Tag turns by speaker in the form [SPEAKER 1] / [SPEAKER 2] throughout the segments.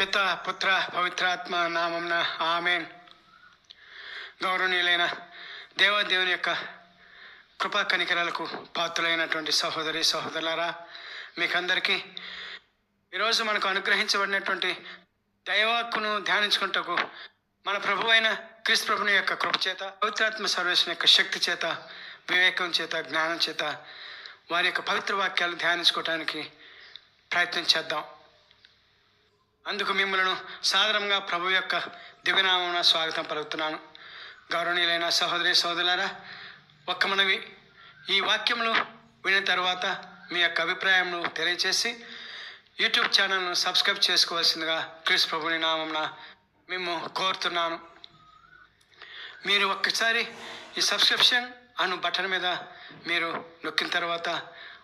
[SPEAKER 1] పిత పుత్ర పవిత్రాత్మ నామంన ఆమెన్. గౌరవనీయులైన దేవదేవుని యొక్క కృపా కనికరాలకు పాత్రులైనటువంటి సహోదరి సహోదరులారా, మీకందరికీ ఈరోజు మనకు అనుగ్రహించబడినటువంటి దైవాక్కును ధ్యానించుకుంటకు మన ప్రభు అయిన క్రీస్తు ప్రభుని యొక్క కృప చేత, పవిత్రాత్మ సర్వేశ్వరుని యొక్క శక్తి చేత, వివేకం చేత, జ్ఞానం చేత వారి యొక్క పవిత్ర వాక్యాలు ధ్యానించుకోవటానికి ప్రయత్నం చేద్దాం. అందుకు మిమ్మల్ని సాదరంగా ప్రభు యొక్క దివ్యనామమున స్వాగతం పలుకుతున్నాను. గౌరవనీయులైన సహోదరి సహోదరులారా, ఒక్క మనవి, ఈ వాక్యములు విన్న తర్వాత మీ యొక్క అభిప్రాయమును తెలియచేసి యూట్యూబ్ ఛానల్ను సబ్స్క్రైబ్ చేసుకోవాల్సిందిగా క్రీస్తు ప్రభుని నామమున మేము కోరుతున్నాను. మీరు ఒక్కసారి ఈ సబ్స్క్రిప్షన్ అను బటన్ మీద మీరు నొక్కిన తర్వాత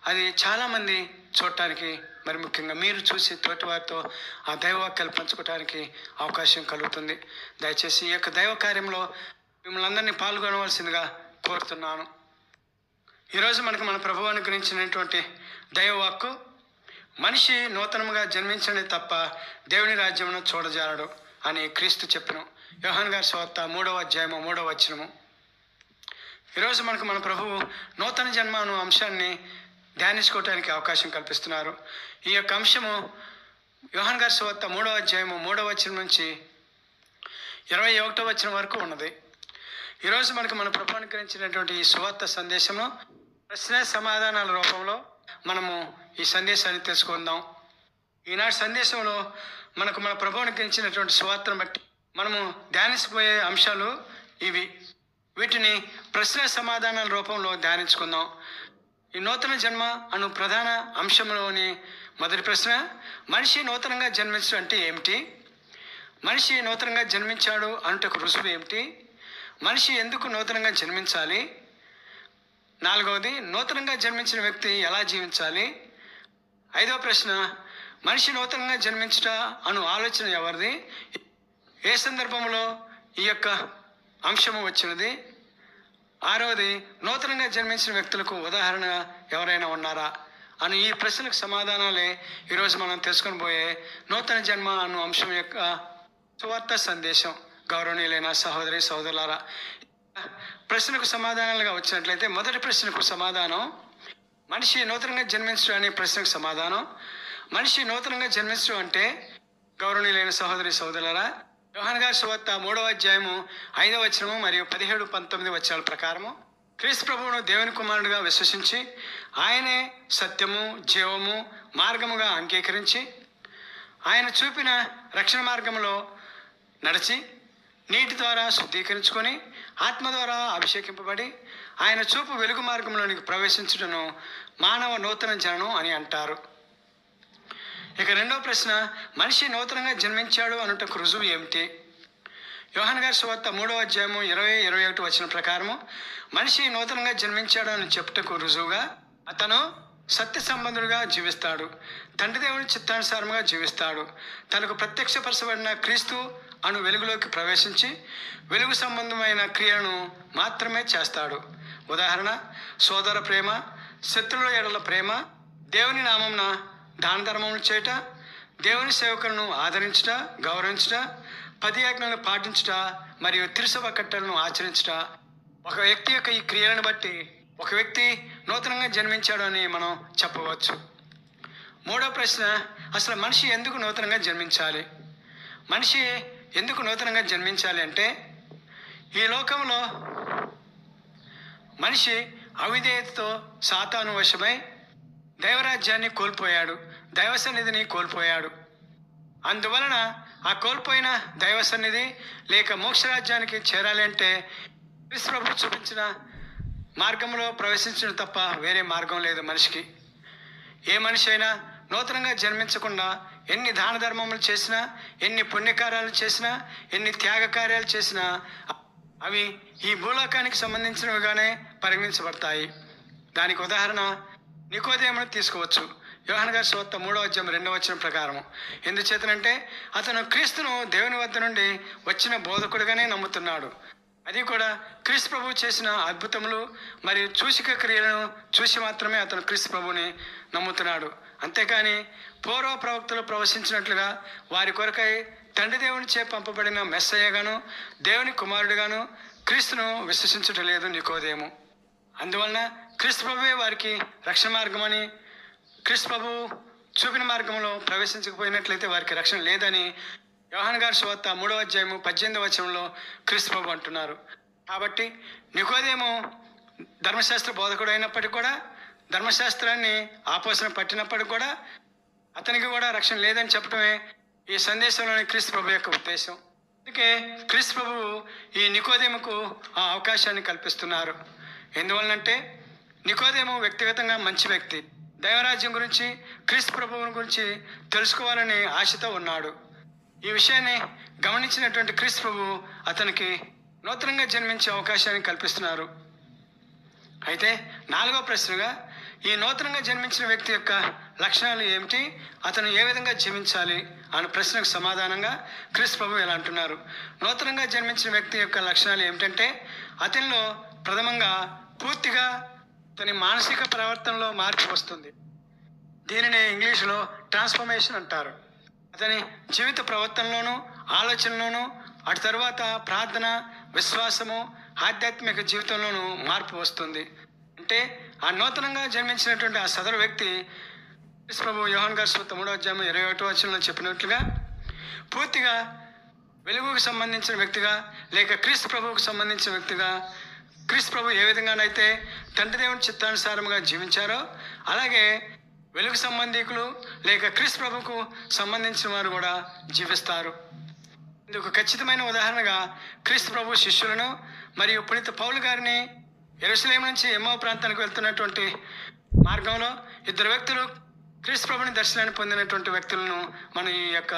[SPEAKER 1] అది చాలామంది చూడటానికి, మరి ముఖ్యంగా మీరు చూసి తోటి వారితో ఆ దైవవాక్యాలు పంచుకోవడానికి అవకాశం కలుగుతుంది. దయచేసి ఈ యొక్క దైవ కార్యంలో మిమ్మల్ని అందరినీ పాల్గొనవలసిందిగా కోరుతున్నాను. ఈరోజు మనకు మన ప్రభువు అనుగ్రహించినటువంటి దైవవాక్కు, మనిషి నూతనంగా జన్మించని తప్ప దేవుని రాజ్యమును చూడజాలడు అని క్రీస్తు చెప్పిన యోహాను గారి సువార్త 3వ అధ్యాయము 3వ వచనము. ఈరోజు మనకు మన ప్రభువు నూతన జన్మ అను అంశాన్ని ధ్యానించుకోవటానికి అవకాశం కల్పిస్తున్నారు. ఈ యొక్క అంశము యోహాను గారి సువార్త 3వ అధ్యాయము 3వ వచనం నుంచి 21వ వచనం వరకు ఉన్నది. ఈరోజు మనకు మన ప్రభు అనుగ్రహించినటువంటి ఈ సువార్త సందేశము ప్రశ్న సమాధానాల రూపంలో మనము ఈ సందేశాన్ని తెలుసుకుందాం. ఈనాటి సందేశంలో మనకు మన ప్రభు అనుగ్రహించినటువంటి సువార్తను బట్టి మనము ధ్యానించబోయే అంశాలు ఇవి. వీటిని ప్రశ్న సమాధానాల రూపంలో ధ్యానించుకుందాం. ఈ నూతన జన్మ అను ప్రధాన అంశంలోని మొదటి ప్రశ్న, మనిషి నూతనంగా జన్మించడం అంటే ఏమిటి? మనిషి నూతనంగా జన్మించాడు అనుటకు రుజువు ఏమిటి? మనిషి ఎందుకు నూతనంగా జన్మించాలి? 4వది, నూతనంగా జన్మించిన వ్యక్తి ఎలా జీవించాలి? 5వ ప్రశ్న, మనిషి నూతనంగా జన్మించుట అను ఆలోచన ఎవరిది? ఏ సందర్భంలో ఈ యొక్క అంశము వచ్చినది? 6వది, నూతనంగా జన్మించిన వ్యక్తులకు ఉదాహరణ ఎవరైనా ఉన్నారా అని ఈ ప్రశ్నలకు సమాధానాలే ఈరోజు మనం తెలుసుకొని పోయే నూతన జన్మ అను అంశం యొక్క సువార్త సందేశం. గౌరవనీయులైన సహోదరి సహోదరులారా, ప్రశ్నకు సమాధానాలుగా వచ్చినట్లయితే మొదటి ప్రశ్నకు సమాధానం మనిషి నూతనంగా జన్మించడం అనే ప్రశ్నకు సమాధానం. మనిషి నూతనంగా జన్మించడం అంటే, గౌరవనీయులైన సహోదరి సహోదరులారా, యోహాను గారి సువార్త 3వ అధ్యాయము 5వ వచనము మరియు 17-19 వచనాల ప్రకారము క్రీస్తు ప్రభువును దేవుని కుమారుడిగా విశ్వసించి ఆయనే సత్యము, జీవము, మార్గముగా అంగీకరించి ఆయన చూపిన రక్షణ మార్గంలో నడిచి నీటి ద్వారా శుద్ధీకరించుకొని ఆత్మ ద్వారా అభిషేకింపబడి ఆయన చూపు వెలుగు మార్గంలోనికి ప్రవేశించడను మానవ నూతన జననం అని అంటారు. ఇక 2వ ప్రశ్న, మనిషి నూతనంగా జన్మించాడు అనుటకు రుజువు ఏమిటి? యోహాను గారి సువార్త 3వ అధ్యాయము 20-21 వచనం ప్రకారము మనిషి నూతనంగా జన్మించాడు అని చెప్పుటకు రుజువుగా అతను సత్య సంబంధుడుగా జీవిస్తాడు, తండ్రి దేవుని చిత్తానుసారంగా జీవిస్తాడు, తనకు ప్రత్యక్షపరచబడిన క్రీస్తు అను వెలుగులోకి ప్రవేశించి వెలుగు సంబంధమైన క్రియలను మాత్రమే చేస్తాడు. ఉదాహరణ, సోదర ప్రేమ, శత్రువుల ఎడల ప్రేమ, దేవుని నామమున దాన ధర్మములు చేయుట, దేవుని సేవకులను ఆదరించుట, గౌరవించుట, 10 ఆజ్ఞలను పాటించుట మరియు తిరుసభ కట్టలను ఆచరించుట. ఒక వ్యక్తి యొక్క ఈ క్రియలను బట్టి ఒక వ్యక్తి నూతనంగా జన్మించాడు అని మనం చెప్పవచ్చు. 3వ ప్రశ్న, అసలు మనిషి ఎందుకు నూతనంగా జన్మించాలి? మనిషి ఎందుకు నూతనంగా జన్మించాలి అంటే, ఈ లోకంలో మనిషి అవిధేయతతో సాతాను వశమై దైవరాజ్యాన్ని కోల్పోయాడు, దైవ సన్నిధిని కోల్పోయాడు. అందువలన ఆ కోల్పోయిన దైవ సన్నిధి లేక మోక్షరాజ్యానికి చేరాలి అంటే క్రీస్తు ప్రభువు చూపించిన మార్గంలో ప్రవేశించడం తప్ప వేరే మార్గం లేదు మనిషికి. ఏ మనిషి అయినా నూతనంగా జన్మించకుండా ఎన్ని దాన ధర్మములు చేసినా, ఎన్ని పుణ్యకార్యాలు చేసినా, ఎన్ని త్యాగ కార్యాలు చేసినా అవి ఈ భూలోకానికి సంబంధించినవిగానే పరిగణించబడతాయి. దానికి ఉదాహరణ నికోదేమును తీసుకోవచ్చు. యోహాను గారి సువార్త 3వ అధ్యాయం 2వ వచనం ప్రకారం. ఎందుచేతనంటే అతను క్రీస్తును దేవుని వద్ద నుండి వచ్చిన బోధకుడిగానే నమ్ముతున్నాడు. అది కూడా క్రీస్తు ప్రభువు చేసిన అద్భుతములు మరియు సూచక క్రియలను చూసి మాత్రమే అతను క్రీస్తు ప్రభువుని నమ్ముతున్నాడు. అంతేకాని పూర్వ ప్రవక్తలు ప్రవశించినట్లుగా వారి కొరకై తండ్రి దేవునిచే పంపబడిన మెస్సయ్యగాను దేవుని కుమారుడిగాను క్రీస్తును విశ్వసించుట లేదు నికోదేము. అందువలన క్రీస్తు ప్రభువే వారికి రక్షణ మార్గమని, క్రీస్తు ప్రభువు చూపిన మార్గంలో ప్రవేశించకపోయినట్లయితే వారికి రక్షణ లేదని యోహాను గారి సువార్త 3వ అధ్యాయము 18వ వచనంలో క్రీస్తు ప్రభు అంటున్నారు. కాబట్టి నికోదేము ధర్మశాస్త్ర బోధకుడు అయినప్పటికీ కూడా, ధర్మశాస్త్రాన్ని ఆపోసన పట్టినప్పటికీ కూడా అతనికి కూడా రక్షణ లేదని చెప్పడమే ఈ సందేశంలోని క్రీస్తు ప్రభు యొక్క ఉద్దేశం. అందుకే క్రీస్తు ప్రభువు ఈ నికోదేముకు ఆ అవకాశాన్ని కల్పిస్తున్నారు. ఎందువలనంటే నికోదేము వ్యక్తిగతంగా మంచి వ్యక్తి, దైవరాజ్యం గురించి క్రీస్తు ప్రభువుని గురించి తెలుసుకోవాలని ఆశతో ఉన్నాడు. ఈ విషయాన్ని గమనించినటువంటి క్రీస్తు ప్రభువు అతనికి నూతనంగా జన్మించే అవకాశాన్ని కల్పిస్తున్నారు. అయితే 4వ ప్రశ్నగా ఈ నూతనంగా జన్మించిన వ్యక్తి యొక్క లక్షణాలు ఏమిటి, అతను ఏ విధంగా జీవించాలి అనే ప్రశ్నకు సమాధానంగా క్రీస్తు ప్రభువు ఇలా అంటున్నారు. నూతనంగా జన్మించిన వ్యక్తి యొక్క లక్షణాలు ఏమిటంటే అతనిలో ప్రథమంగా పూర్తిగా అతని మానసిక ప్రవర్తనలో మార్పు వస్తుంది. దీనిని ఇంగ్లీషులో ట్రాన్స్ఫర్మేషన్ అంటారు. అతని జీవిత ప్రవర్తనలోనూ ఆలోచనలోనూ అటు తర్వాత ప్రార్థన, విశ్వాసము, ఆధ్యాత్మిక జీవితంలోనూ మార్పు వస్తుంది. అంటే ఆ నూతనంగా జన్మించినటువంటి ఆ సదరు వ్యక్తి క్రీస్తు ప్రభువు యోహాను గారి సువార్త 3వ అధ్యాయం 21వ వచనంలో చెప్పినట్లుగా పూర్తిగా వెలుగుకు సంబంధించిన వ్యక్తిగా, లేక క్రీస్తు ప్రభువుకు సంబంధించిన వ్యక్తిగా, క్రీస్తు ప్రభు ఏ విధంగానైతే తండ్రి దేవుని చిత్తానుసారముగా జీవించారో అలాగే వెలుగు సంబంధికులు లేక క్రీస్తు ప్రభుకు సంబంధించిన వారు కూడా జీవిస్తారు. ఇందుకు ఖచ్చితమైన ఉదాహరణగా క్రీస్తు ప్రభు శిష్యులను మరియు పునీత పౌలు గారిని యెరూషలేము నుంచి ఎమ్మో ప్రాంతానికి వెళ్తున్నటువంటి మార్గంలో 2 వ్యక్తులు క్రీస్తు ప్రభుని దర్శనాన్ని పొందినటువంటి వ్యక్తులను మనం ఈ యొక్క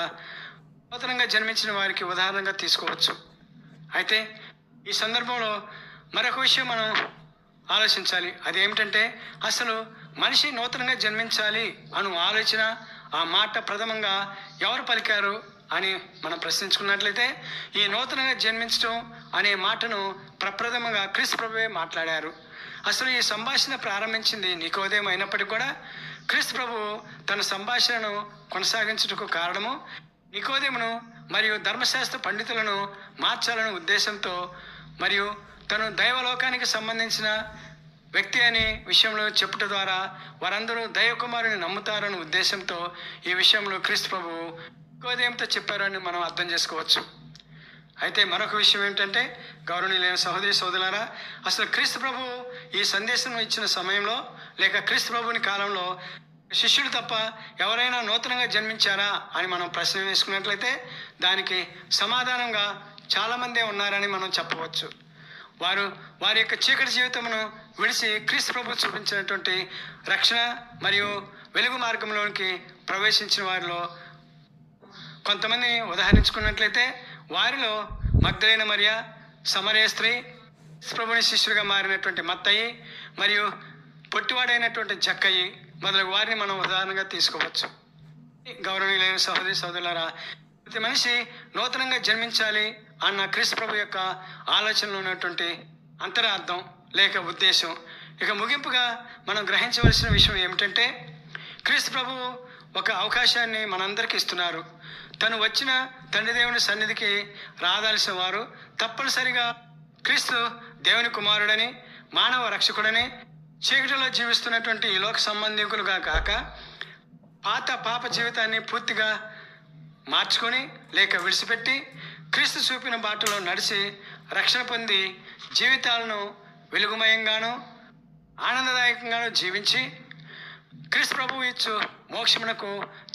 [SPEAKER 1] నూతనంగా జన్మించిన వారికి ఉదాహరణగా తీసుకోవచ్చు. అయితే ఈ సందర్భంలో మరొక విషయం మనం ఆలోచించాలి. అదేమిటంటే అసలు మనిషి నూతనంగా జన్మించాలి అను ఆలోచన, ఆ మాట ప్రథమంగా ఎవరు పలికారు అని మనం ప్రశ్నించుకున్నట్లయితే ఈ నూతనంగా జన్మించడం అనే మాటను ప్రప్రథమంగా క్రీస్తు ప్రభువే మాట్లాడారు. అసలు ఈ సంభాషణ ప్రారంభించింది నికోదేము అయినప్పటికీ కూడా క్రీస్తు ప్రభువు తన సంభాషణను కొనసాగించుటకు కారణము నికోదేమును మరియు ధర్మశాస్త్ర పండితులను మార్చాలనే ఉద్దేశంతో మరియు తను దైవలోకానికి సంబంధించిన వ్యక్తి అనే విషయంలో చెప్పుట ద్వారా వారందరూ దైవకుమారుని నమ్ముతారనే ఉద్దేశంతో ఈ విషయంలో క్రీస్తు ప్రభువు నికోదేముతో చెప్పారని మనం అర్థం చేసుకోవచ్చు. అయితే మరొక విషయం ఏంటంటే గౌరవనీయులైన సహోదరి సోదరులారా, అసలు క్రీస్తు ప్రభువు ఈ సందేశం ఇచ్చిన సమయంలో లేక క్రీస్తు ప్రభువుని కాలంలో శిష్యులు తప్ప ఎవరైనా నూతనంగా జన్మించారా అని మనం ప్రశ్న వేసుకున్నట్లయితే దానికి సమాధానంగా చాలామందే ఉన్నారని మనం చెప్పవచ్చు. వారి యొక్క చీకటి జీవితమును విడిచి క్రీస్తు ప్రభు చూపించినటువంటి రక్షణ మరియు వెలుగు మార్గంలోనికి ప్రవేశించిన వారిలో కొంతమంది ఉదాహరించుకున్నట్లయితే వారిలో మగ్దలేన మరియ, సమరయ స్త్రీ, ప్రభుని శిష్యుడిగా మారినటువంటి మత్తయి మరియు పొట్టివాడైనటువంటి జక్కయి మొదలగు వారిని మనం ఉదాహరణగా తీసుకోవచ్చు. గౌరవనీయులైన సహోదరి సోదరులారా, ప్రతి మనిషి నూతనంగా జన్మించాలి అన్న క్రీస్తు ప్రభు యొక్క ఆలోచనలో ఉన్నటువంటి అంతరార్థం లేక ఉద్దేశం. ఇక ముగింపుగా మనం గ్రహించవలసిన విషయం ఏమిటంటే క్రీస్తు ప్రభు ఒక అవకాశాన్ని మనందరికీ ఇస్తున్నారు. తను వచ్చిన తండ్రి దేవుని సన్నిధికి రాదాల్సిన వారు తప్పనిసరిగా క్రీస్తు దేవుని కుమారుడని, మానవ రక్షకుడని, చీకటిలో జీవిస్తున్నటువంటి ఈ లోక సంబంధికులుగా కాక పాప జీవితాన్ని పూర్తిగా మార్చుకొని లేక విడిచిపెట్టి క్రీస్తు చూపిన బాటలో నడిచి రక్షణ పొంది జీవితాలను వెలుగుమయంగాను ఆనందదాయకంగాను జీవించి క్రీస్తు ప్రభువు ఇచ్చు మోక్షమునకు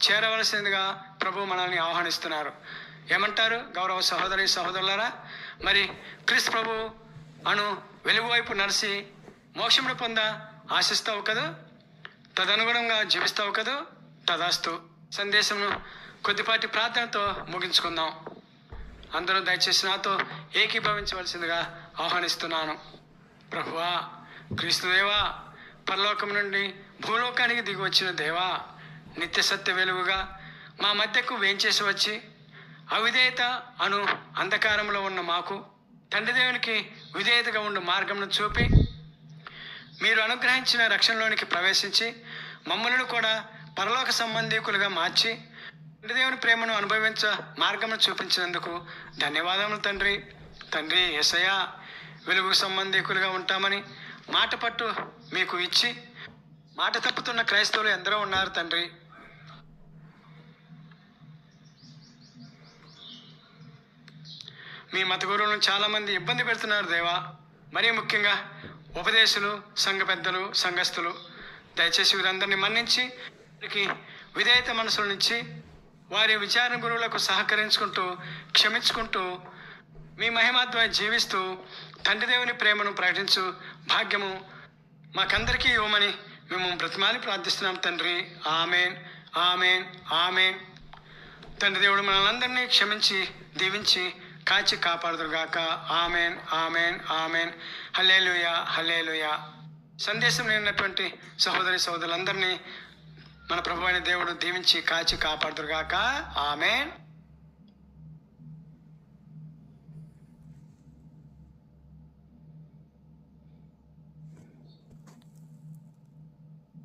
[SPEAKER 1] చేరవలసిందిగా ప్రభు మనల్ని ఆహ్వానిస్తున్నారు. ఏమంటారు గౌరవ సహోదరి సహోదరులారా? మరి క్రీస్తు ప్రభు అను వెలుగు వైపు నడిచి మోక్షమును ఆశిస్తావు కదా, తదనుగుణంగా జీవిస్తావు కదా. తదాస్తు. సందేశమును కొద్దిపాటి ప్రార్థనతో ముగించుకుందాం. అందరూ దయచేసి నాతో ఏకీభవించవలసిందిగా ఆహ్వానిస్తున్నాను. ప్రభువా, క్రీస్తుదేవా, పరలోకం నుండి భూలోకానికి దిగి వచ్చిన దేవా, నిత్య సత్య వెలుగుగా మా మధ్యకు వేంచేసి వచ్చి అవిధేయత అను అంధకారంలో ఉన్న మాకు తండ్రి దేవునికి విధేయతగా ఉండు మార్గంను చూపి మీరు అనుగ్రహించిన రక్షణలోనికి ప్రవేశించి మమ్మల్ని కూడా పరలోక సంబంధీకులుగా మార్చి తండ్రి దేవుని ప్రేమను అనుభవించ మార్గమును చూపించినందుకు ధన్యవాదములు తండ్రి. తండ్రి యేసయ్యా, వెలుగు సంబంధీకులుగా ఉంటామని మాట పట్టు మీకు ఇచ్చి మాట తప్పుతున్న క్రైస్తవులు ఎందరో ఉన్నారు తండ్రి. మీ మత గురువులను చాలామంది ఇబ్బంది పెడుతున్నారు దేవా. మరీ ముఖ్యంగా ఉపదేశులు, సంఘ పెద్దలు, సంఘస్థులు, దయచేసి వీరందరినీ మన్నించి వారికి విధేయత మనసుల నుంచి వారి విచారణ గురువులకు సహకరించుకుంటూ క్షమించుకుంటూ మీ మహిమాత్మై జీవిస్తూ తండ్రి దేవుని ప్రేమను ప్రకటించు భాగ్యము మాకందరికీ ఇవ్వమని మేము బ్రతిమాలి ప్రార్థిస్తున్నాం తండ్రి. Amen, amen, amen. తండ్రి దేవుడు మనల్ని క్షమించి దీవించి కాచి కాపాడుదురుగాక. Amen, amen, amen. Hallelujah, hallelujah. సందేశం లేనటువంటి సహోదరి సహోదరులందరినీ మన ప్రభువైన దేవుడు దీవించి కాచి కాపాడుదురుగాక. ఆమెన్.